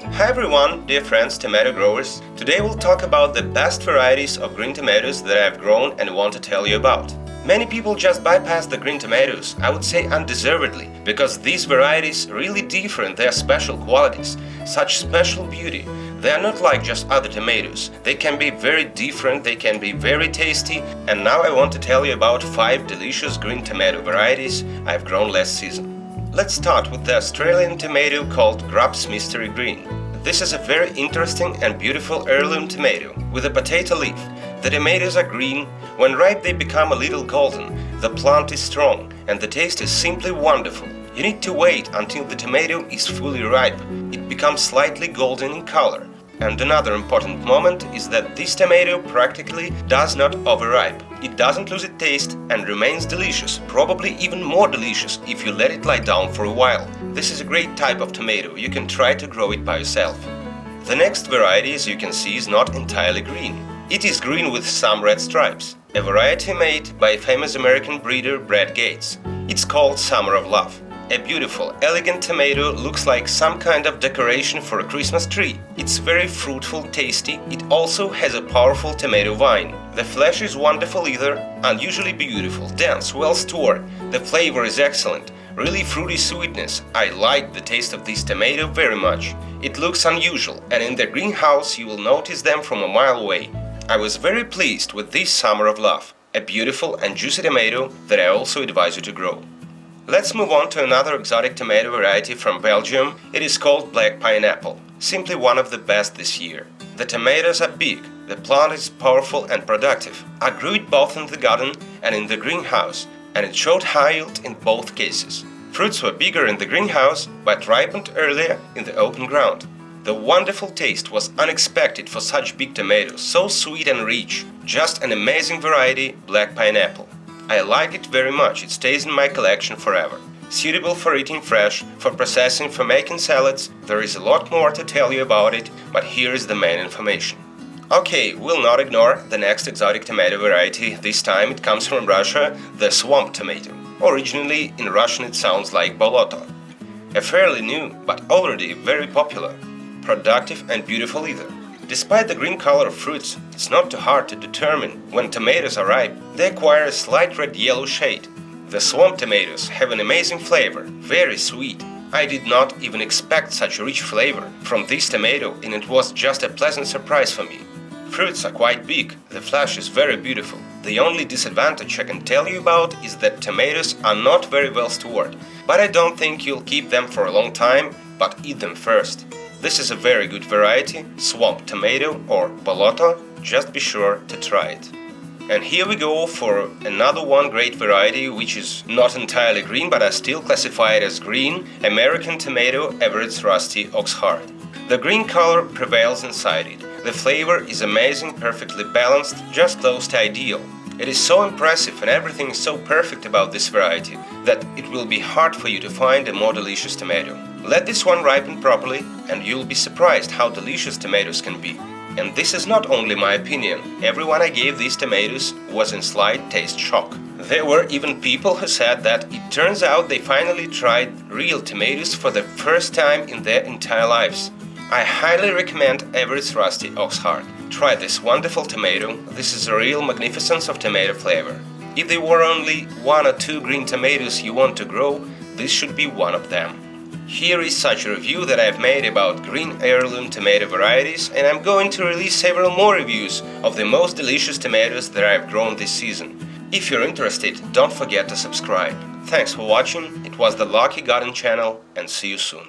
Hi everyone, dear friends, tomato growers. Today we'll talk about the best varieties of green tomatoes that I've grown and want to tell you about. Many people just bypass the green tomatoes, I would say undeservedly, because these varieties really differ in their special qualities, such special beauty. They are not like just other tomatoes. They can be very different, they can be very tasty, and now I want to tell you about 5 delicious green tomato varieties I've grown last season. Let's start with the Australian tomato called Grubs Mystery Green. This is a very interesting and beautiful heirloom tomato with a potato leaf. The tomatoes are green. When ripe they become a little golden. The plant is strong and the taste is simply wonderful. You need to wait until the tomato is fully ripe. It becomes slightly golden in color. And another important moment is that this tomato practically does not overripe. It doesn't lose its taste and remains delicious, probably even more delicious if you let it lie down for a while. This is a great type of tomato, you can try to grow it by yourself. The next variety, as you can see, is not entirely green. It is green with some red stripes, a variety made by famous American breeder Brad Gates. It's called Summer of Love. A beautiful, elegant tomato looks like some kind of decoration for a Christmas tree. It's very fruitful, tasty. It also has a powerful tomato vine. The flesh is wonderful either, unusually beautiful, dense, well stored. The flavor is excellent, really fruity sweetness. I like the taste of this tomato very much. It looks unusual, and in the greenhouse you will notice them from a mile away. I was very pleased with this Summer of Love, a beautiful and juicy tomato that I also advise you to grow. Let's move on to another exotic tomato variety from Belgium. It is called Black Pineapple, simply one of the best this year. The tomatoes are big, the plant is powerful and productive. I grew it both in the garden and in the greenhouse, and it showed high yield in both cases. Fruits were bigger in the greenhouse, but ripened earlier in the open ground. The wonderful taste was unexpected for such big tomatoes, so sweet and rich. Just an amazing variety, Black Pineapple. I like it very much, it stays in my collection forever. Suitable for eating fresh, for processing, for making salads. There is a lot more to tell you about it, but here is the main information. Okay, we'll not ignore the next exotic tomato variety. This time it comes from Russia, the swamp tomato. Originally in Russian it sounds like boloto. A fairly new, but already very popular. Productive and beautiful either. Despite the green color of fruits, it's not too hard to determine when tomatoes are ripe. They acquire a slight red-yellow shade. The swamp tomatoes have an amazing flavor, very sweet. I did not even expect such a rich flavor from this tomato, and it was just a pleasant surprise for me. Fruits are quite big, the flesh is very beautiful. The only disadvantage I can tell you about is that tomatoes are not very well stored. But I don't think you'll keep them for a long time, but eat them first. This is a very good variety, swamp tomato or boloto, just be sure to try it. And here we go for another one great variety which is not entirely green but I still classify it as green, American tomato Everett's Rusty Oxheart. The green color prevails inside it. The flavor is amazing, perfectly balanced, just close to ideal. It is so impressive and everything is so perfect about this variety that it will be hard for you to find a more delicious tomato. Let this one ripen properly and you'll be surprised how delicious tomatoes can be. And this is not only my opinion. Everyone I gave these tomatoes was in slight taste shock. There were even people who said that it turns out they finally tried real tomatoes for the first time in their entire lives. I highly recommend Everett's Rusty Oxheart. Try this wonderful tomato. This is a real magnificence of tomato flavor. If there were only 1 or 2 green tomatoes you want to grow, this should be one of them. Here is such a review that I've made about green heirloom tomato varieties, and I'm going to release several more reviews of the most delicious tomatoes that I've grown this season. If you're interested, don't forget to subscribe. Thanks for watching, it was the Lucky Garden channel, and see you soon.